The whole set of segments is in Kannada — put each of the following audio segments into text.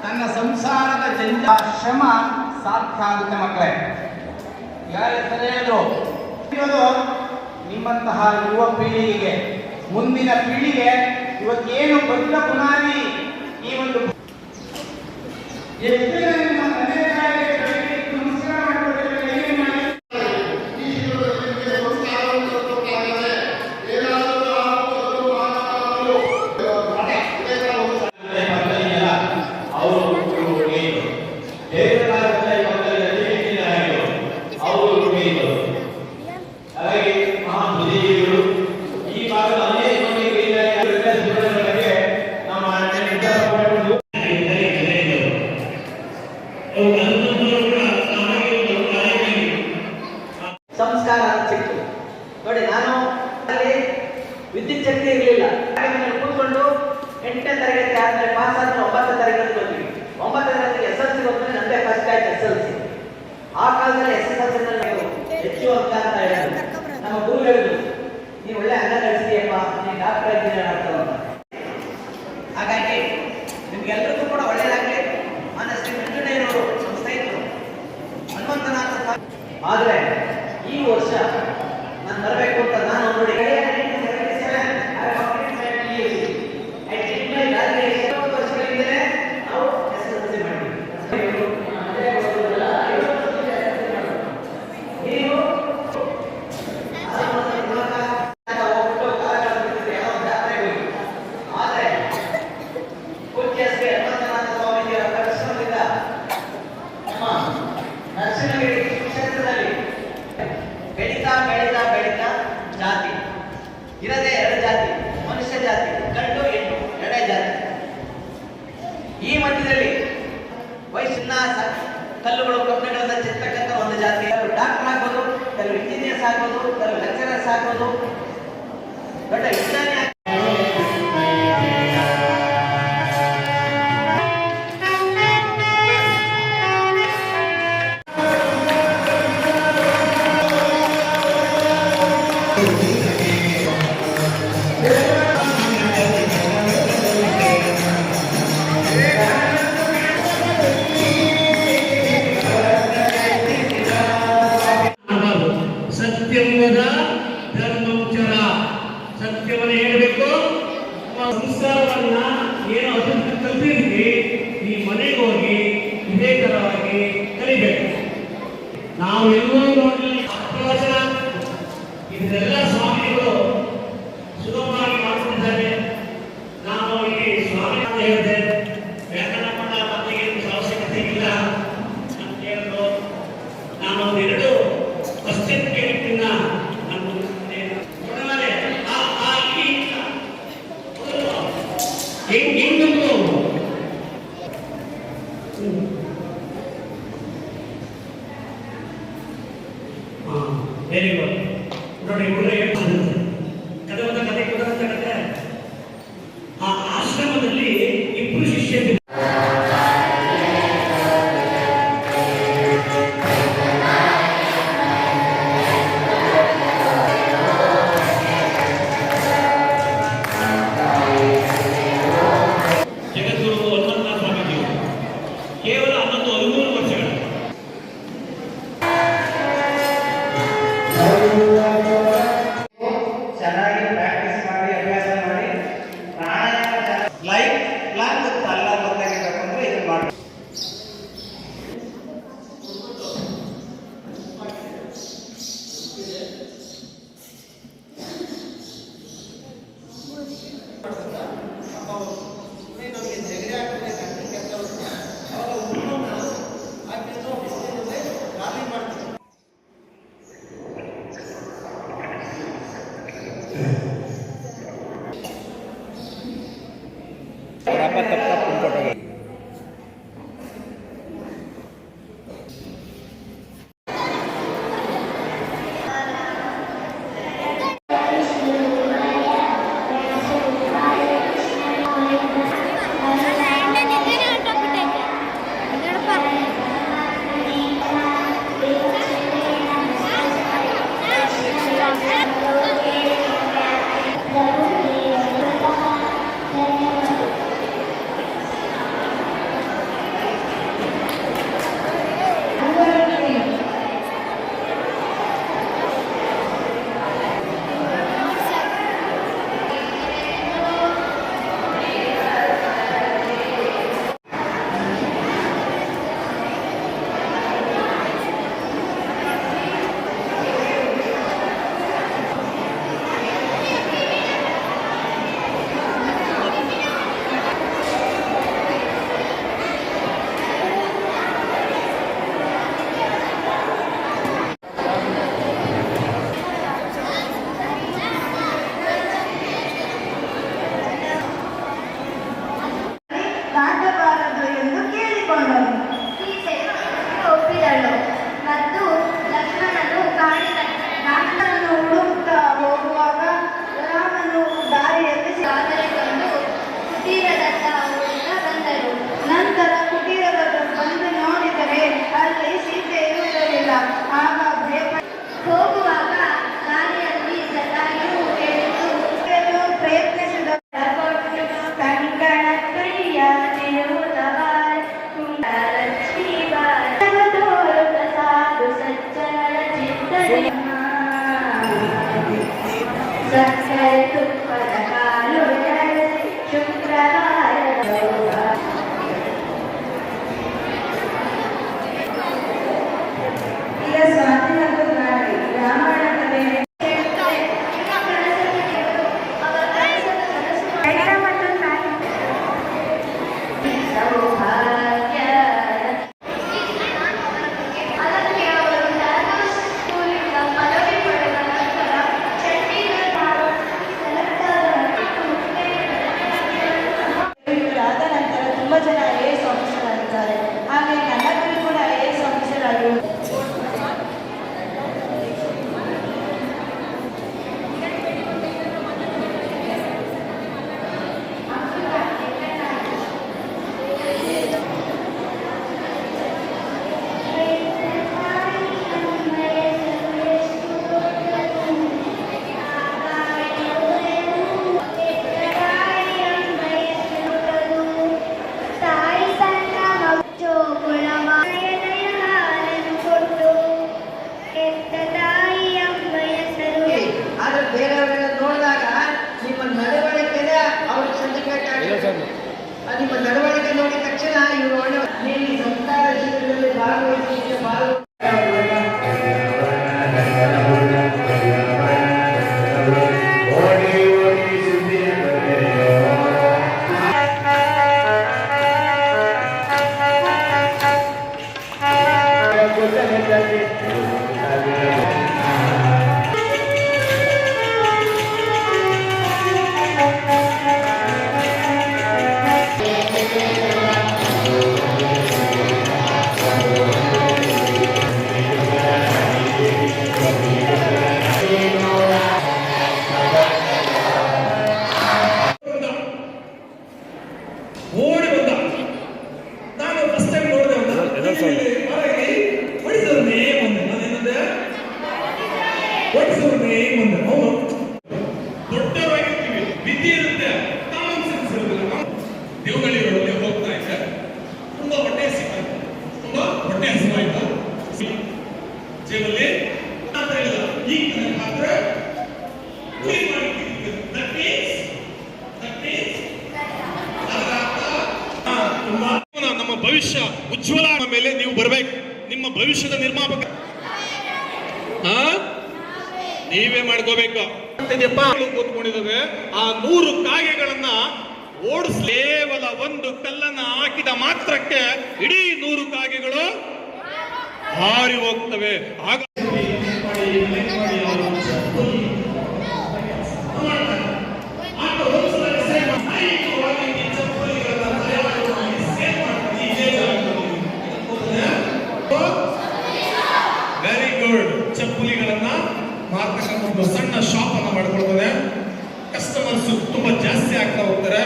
ತನ್ನ ಸಂಸಾರದ ಶ್ರಮ ಸಾಧ್ಯ ಆಗುತ್ತೆ ಮಕ್ಕಳೇ. ಯಾರು ಹೇಳಿದ್ರು ನಿಮ್ಮಂತಹ ಯುವ ಪೀಳಿಗೆಗೆ, ಮುಂದಿನ ಪೀಳಿಗೆ ಇವತ್ತೇನು ದೊಡ್ಡ ಬುನಾದಿ ಈ ಒಂದು ಸಂಸ್ಕಾರ ಸಿಕ್ತು ನೋಡಿ. ನಾನು ಅಲ್ಲಿ ವಿದ್ಯುತ್ ಶಕ್ತಿ ಇರಲಿಲ್ಲ. ಕೂತ್ಕೊಂಡು 8ನೇ ತರಗತಿ ಆದ್ಮೇಲೆ ಪಾಸ್ ಆದ್ರೆ 9ನೇ ತರಗತಿ ಬಂದ್ವಿ. 9ನೇ ತರಗತಿ SSLC ಬಂದ್ಮೇಲೆ ನಮಗೆ ಫಸ್ಟ್ ಆಯ್ತು SSLC. ಆ ಕಾಲದಲ್ಲಿ SSLC ಹೆಚ್ಚು ಅಂಕ ಅಂತ ಹೇಳಿದ್ರು. ನಮ್ಮ ಗುರು ಹೇಳಿದ್ರು, ನೀವು ಒಳ್ಳೆ ಅಂಕ ಗಳಿಸಿದೆಯಪ್ಪ, ನೀವು ಡಾಕ್ಟರ್ ಆಗಿದ್ದೀರ ಅಂತ. ಹಾಗಾಗಿ ನಿಮ್ಗೆಲ್ಲರಿಗೂ ಕೂಡ ಒಳ್ಳೆಯದಾಗಲಿ. ಶ್ರೀ ವೆಂಕಟಯ್ಯನವರು ನಮ್ಮ ಸ್ನೇಹಿತರು ಹನುಮಂತನಾಥ. ಆದರೆ ಈ ವರ್ಷ ನಾನು ಬರಬೇಕು ಅಂತ ನಾನು ನೋಡಿ ವರ್ಷಗಳಿಂದಲೇ ನಾವು SSLC ಮಾಡಿದ್ವಿ. ನೀವು ಆದರೆ ಕುಚ್ಚಸ್ಗೆ ಹನುಮಂತನಾಥ ಸ್ವಾಮೀಜಿಯವರ ಪರಿಶ್ರಮದಿಂದ ನಮ್ಮ ನರಸಿಂಹಗಿರಿ ಕ್ಷೇತ್ರದಲ್ಲಿ ಬೆಳೀತಾ ಬೆಳೀತಾ ಬೆಳೀತಾ ಜಾತಿ ಇರದೇ 2 ಜಾತಿ, ಮನುಷ್ಯ ಜಾತಿ, ಗಂಡು ಹೆಣ್ಣು 2 ಜಾತಿ. ಈ ಮಧ್ಯದಲ್ಲಿ ವಯಸ್ಸಿನ ಕಲ್ಲುಗಳು ಕಬ್ಬಿಣಗಳಿಂದ ಚಿತ್ರಕ್ಕಂತ ಒಂದು ಜಾತಿ. ಕೆಲವು ಡಾಕ್ಟರ್ ಆಗ್ಬೋದು, ಕೆಲವು ಇಂಜಿನಿಯರ್ಸ್ ಆಗ್ಬೋದು, ಕೆಲವು ಲೆಕ್ಚರರ್ಸ್ ಆಗ್ಬೋದು, ದೊಡ್ಡ ವಿಜ್ಞಾನಿ. ಸತ್ಯವೇದ ಧರ್ಮೋಚ್ಚರ, ಸತ್ಯವನ್ನು ಹೇಳಬೇಕು. ಸಂಸಾರವನ್ನ ಏನು ಅದನ್ನು ಕಲ್ತಿದ್ವಿ, ಈ ಮನೆಗೆ ಹೋಗಿ ಇದೇ ತರವಾಗಿ ಕಲಿಬೇಕು. ನಾವು ಎಲ್ಲೂ ನೋಡಲಿಲ್ಲ ಪ್ರವಚನ, ಇದೆಲ್ಲ ಸ್ವಾಮಿಗಳು ಸುಗಮವಾಗಿ ಮಾಡ್ತಿದ್ದಾರೆ. ನಾವು ಇಲ್ಲಿ ಸ್ವಾಮಿ ಅಂತ ಹೇಳಿದೆ, ವ್ಯಾಕರಣ ಮಾತಿಗೆ ಅವಶ್ಯಕತೆ ಇಲ್ಲ ಅಂತ ಹೇಳಿದ್ರು. ನಾನು 2 ಕ್ವಶ್ಚನ್ ಕೇಳಿದ್ದನ್ನ ನಾನು ವೆರಿ ಗುಡ್ ನೋಡಿ. ಕತೆ ಒಂದು ಕತೆ ಕೊಡುತ್ತೆ. ಆ ಆಶ್ರಮದಲ್ಲಿ 2 ಶಿಷ್ಯರು ಕೇವಲ 13 ವರ್ಷಗಳು. ತುಂಬ ಜನ IAS ಆಫೀಸರ್ ಆಗಿದ್ದಾರೆ. ಹಾಗೆ ನನ್ನ ಗುರಿ ಕೂಡ IAS ಆಫೀಸರ್ ಆಗಿರೋದು. ಆದ್ರೆ ಬೇರೆಯವರೆಲ್ಲ ನೋಡಿದಾಗ ನಿಮ್ಮ ನಡವಳಿಕೆನೇ ಅವ್ರಿಗೆ ಸರ್ಟಿಫಿಕೇಟ್ ಆಗಿದೆ. ನಿಮ್ಮ ನಡವಳಿಕೆ ನೋಡಿದ ತಕ್ಷಣ ಇವರು ಒಳ್ಳೆ ನೀವು ಸಂಸ್ಕಾರ ಶಿಬಿರದಲ್ಲಿ ಭಾಗವಹಿಸಿ ಓಡಿ ಬಂದ. ನಾನು ಫಸ್ಟ್ ಟೈಮ್ ನೋಡಿದೆ ಹೊಡಿಸೋರ್ನೇ ಮುಂದೆ ನಾನೇನಂದೆ ಹೊಡಿಸೋರ್ನೇ ಮುಂದೆ ಅವನು ದೊಡ್ಡವರಾಗಿರ್ತೀವಿ, ವಿದ್ಯೆ ಇರುತ್ತೆ, ಕಾಮನ್ ಸೆನ್ಸ್ ಇರೋದಿಲ್ಲ. ದೇವಗಳಿರೋಲ್ಲಿ ಹೋಗ್ತಾ ಇದ್ದೆ, ತುಂಬಾ ಹೊಟ್ಟೆ ಹಸಿವಾಯ್ತು, ತುಂಬಾ ಹೊಟ್ಟೆ ಹಸಿವಾಯ್ತು. ಜೇಬಲ್ಲಿ ಮಾತ್ರ ಇಲ್ಲ, ಈಗ ನನಗೆ ಮಾತ್ರ ಕ್ಲೀನ್ ಮಾಡಿ ದಟ್ ಮೀನ್ಸ್ ನಮ್ಮ ಭವಿಷ್ಯ ಉಜ್ವಲ ಮೇಲೆ ನೀವು ಬರಬೇಕು. ನಿಮ್ಮ ಭವಿಷ್ಯದ ನಿರ್ಮಾಪಕ ನೀವೇ ಮಾಡ್ಕೋಬೇಕು. ಕೂತ್ಕೊಂಡಿದ್ದಾವೆ ಆ 100 ಕಾಗೆಗಳನ್ನ ಕೇವಲ ಒಂದು ಕಲ್ಲನ್ನ ಹಾಕಿದ ಮಾತ್ರಕ್ಕೆ ಇಡೀ 100 ಕಾಗೆಗಳು ಹಾರಿ ಹೋಗ್ತವೆ. ಆಗ ವೆರಿ ಗುಡ್. ಚಪ್ಪಲಿಗಳನ್ನ ಮಾರ್ತಕ್ಕಂಥ ಒಂದು ಸಣ್ಣ ಶಾಪ್ ಅನ್ನ ಮಾಡ್ಕೊಳ್ತದೆ. ಕಸ್ಟಮರ್ಸ್ ತುಂಬಾ ಜಾಸ್ತಿ ಆಗ್ತಾ ಹೋಗ್ತಾರೆ.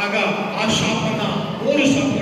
ಆಗ ಆ ಶಾಪ್ ಅನ್ನ 3 ಶಾಪ್